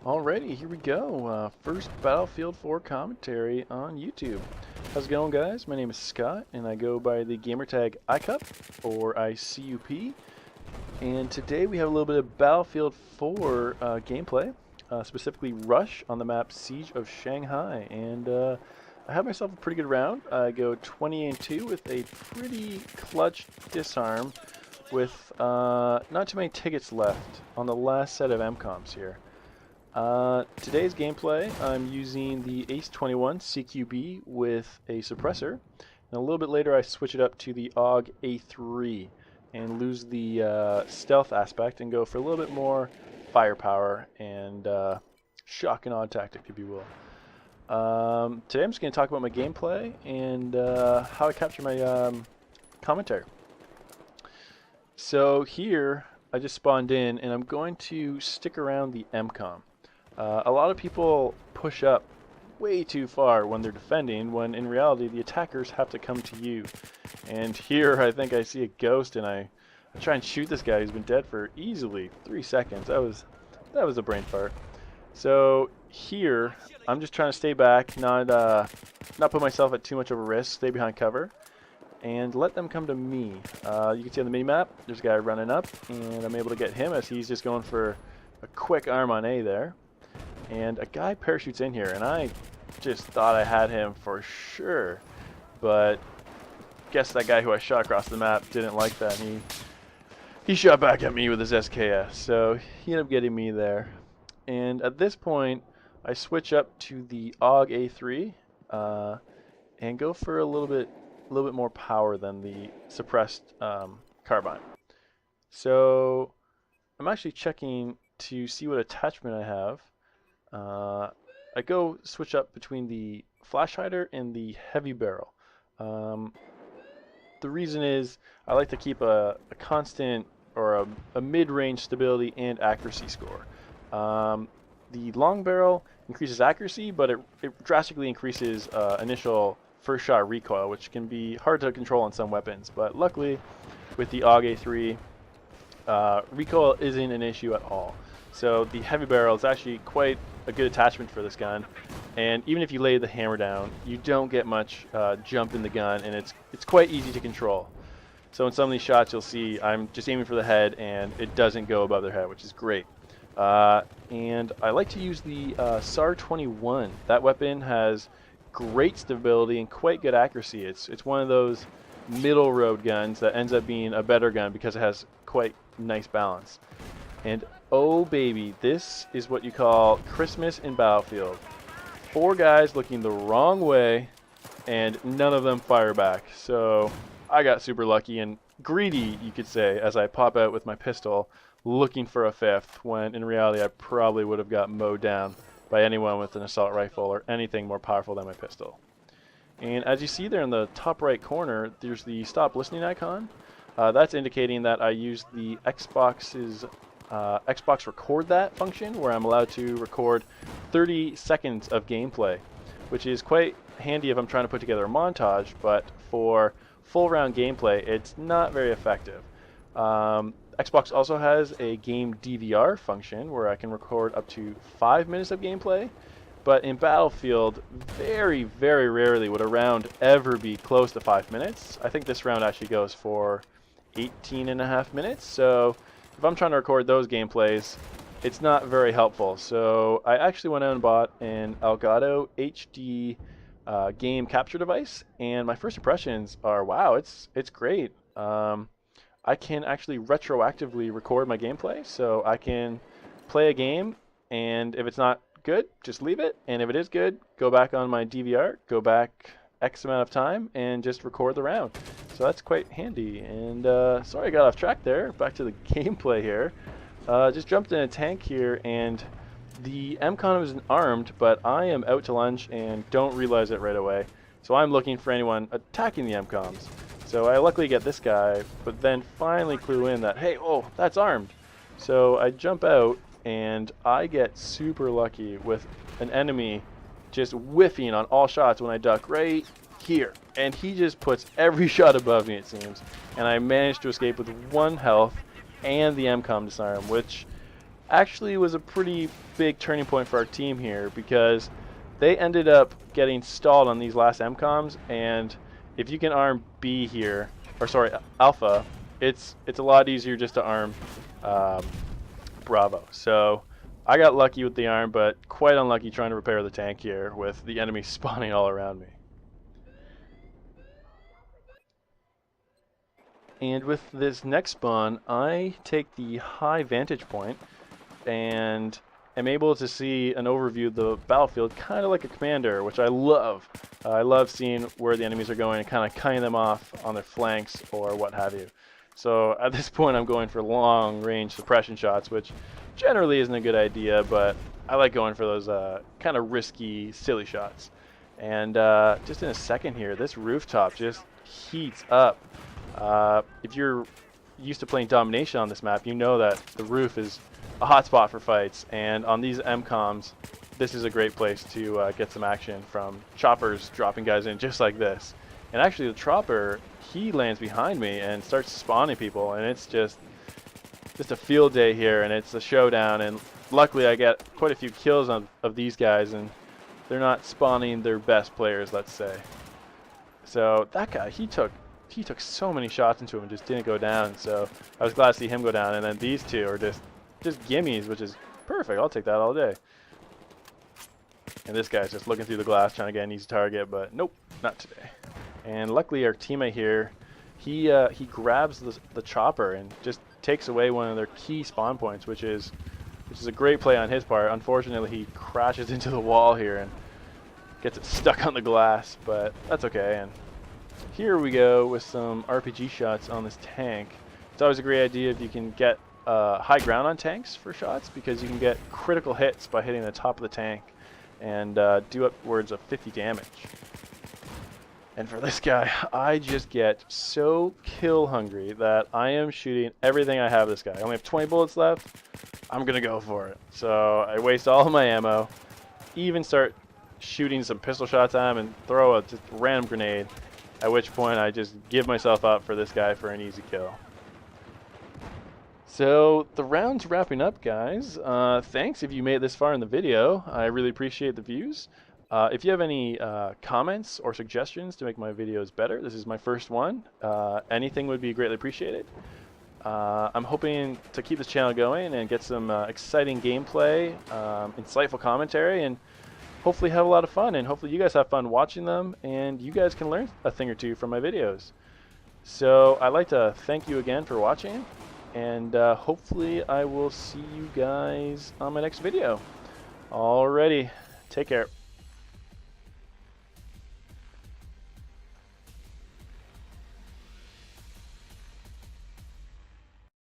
Alrighty, here we go. First Battlefield 4 commentary on YouTube. How's it going, guys? My name is Scott, and I go by the gamertag iCup, or ICUP. And today we have a little bit of Battlefield 4 gameplay, specifically Rush on the map Siege of Shanghai. And I have myself a pretty good round. I go 20-2 with a pretty clutch disarm with not too many tickets left on the last set of MCOMs here. Today's gameplay, I'm using the Ace 21 CQB with a suppressor, and a little bit later I switch it up to the AUG A3 and lose the stealth aspect and go for a little bit more firepower and shock and awe tactic, if you will. Today I'm just going to talk about my gameplay and how I capture my commentary. So here I just spawned in and I'm going to stick around the MCOM. A lot of people push up way too far when they're defending, when in reality the attackers have to come to you. And here I think I see a ghost and I try and shoot this guy who's been dead for easily 3 seconds. That was a brain fart. So here I'm just trying to stay back, not put myself at too much of a risk, stay behind cover, and let them come to me. You can see on the mini-map there's a guy running up, and I'm able to get him as he's just going for a quick arm on A there. And a guy parachutes in here, and I just thought I had him for sure, but guess that guy who I shot across the map didn't like that. He shot back at me with his SKS, so he ended up getting me there. And at this point, I switch up to the AUG A3 and go for a little bit more power than the suppressed carbine. So I'm actually checking to see what attachment I have. I go switch up between the flash hider and the heavy barrel. The reason is I like to keep a constant or a mid-range stability and accuracy score. The long barrel increases accuracy, but it drastically increases initial first shot recoil, which can be hard to control on some weapons. But luckily, with the AUG A3, recoil isn't an issue at all. So the heavy barrel is actually quite a good attachment for this gun, and even if you lay the hammer down, you don't get much jump in the gun, and it's quite easy to control. So in some of these shots you'll see I'm just aiming for the head and it doesn't go above their head, which is great. And I like to use the SAR-21. That weapon has great stability and quite good accuracy. It's one of those middle road guns that ends up being a better gun because it has quite nice balance. And oh baby, this is what you call Christmas in Battlefield. 4 guys looking the wrong way, and none of them fire back. So I got super lucky and greedy, you could say, as I pop out with my pistol, looking for a 5th, when in reality I probably would have got mowed down by anyone with an assault rifle or anything more powerful than my pistol. And as you see there in the top right corner, there's the stop listening icon. That's indicating that I use the Xbox's Xbox record that function, where I'm allowed to record 30 seconds of gameplay, which is quite handy if I'm trying to put together a montage, but for full round gameplay it's not very effective. Xbox also has a game DVR function where I can record up to 5 minutes of gameplay, but in Battlefield very rarely would a round ever be close to 5 minutes. I think this round actually goes for 18.5 minutes, so if I'm trying to record those gameplays, it's not very helpful. So I actually went out and bought an Elgato HD game capture device, and my first impressions are, wow, it's great. I can actually retroactively record my gameplay, so I can play a game, and if it's not good, just leave it, and if it is good, go back on my DVR, go back X amount of time, and just record the round. So that's quite handy. And sorry I got off track there. Back to the gameplay here. Just jumped in a tank here, and the MCOM isn't armed, but I am out to lunch and don't realize it right away. So I'm looking for anyone attacking the MCOMs. So I luckily get this guy, but then finally clue in that, hey, oh, that's armed. So I jump out, and I get super lucky with an enemy just whiffing on all shots when I duck right here. And he just puts every shot above me, it seems. And I managed to escape with 1 health and the MCOM disarm, which actually was a pretty big turning point for our team here, because they ended up getting stalled on these last MCOMs, and if you can arm B here, or sorry, Alpha, it's a lot easier just to arm Bravo. So I got lucky with the arm, but quite unlucky trying to repair the tank here with the enemy spawning all around me. And with this next spawn, I take the high vantage point and am able to see an overview of the battlefield, kind of like a commander, which I love. I love seeing where the enemies are going and kind of cutting them off on their flanks or what have you. So at this point I'm going for long range suppression shots, which generally isn't a good idea, but I like going for those kind of risky, silly shots. And just in a second here, this rooftop just heats up. If you're used to playing domination on this map, you know that the roof is a hotspot for fights, and on these MCOMs, this is a great place to get some action from choppers dropping guys in just like this. And actually the chopper, he lands behind me and starts spawning people, and it's just a field day here, and it's a showdown, and luckily I get quite a few kills of these guys, and they're not spawning their best players, let's say. So that guy, he took so many shots into him and just didn't go down, so I was glad to see him go down. And then these two are just gimmies, which is perfect. I'll take that all day. And this guy's just looking through the glass trying to get an easy target, but nope, not today. And luckily our teammate here, he grabs the chopper and just takes away one of their key spawn points, which is a great play on his part. Unfortunately, he crashes into the wall here and gets it stuck on the glass, but that's okay. And here we go with some RPG shots on this tank. It's always a great idea if you can get high ground on tanks for shots, because you can get critical hits by hitting the top of the tank and do upwards of 50 damage. And for this guy, I just get so kill hungry that I am shooting everything I have this guy. I only have 20 bullets left. I'm going to go for it. So I waste all of my ammo, even start shooting some pistol shots at him and throw a just random grenade, at which point I just give myself up for this guy for an easy kill. So the round's wrapping up, guys. Thanks if you made it this far in the video. I really appreciate the views. If you have any comments or suggestions to make my videos better, this is my first one. Anything would be greatly appreciated. I'm hoping to keep this channel going and get some exciting gameplay, insightful commentary, and hopefully have a lot of fun. And hopefully you guys have fun watching them, and you guys can learn a thing or two from my videos. So I'd like to thank you again for watching, and hopefully I will see you guys on my next video. Alrighty, take care.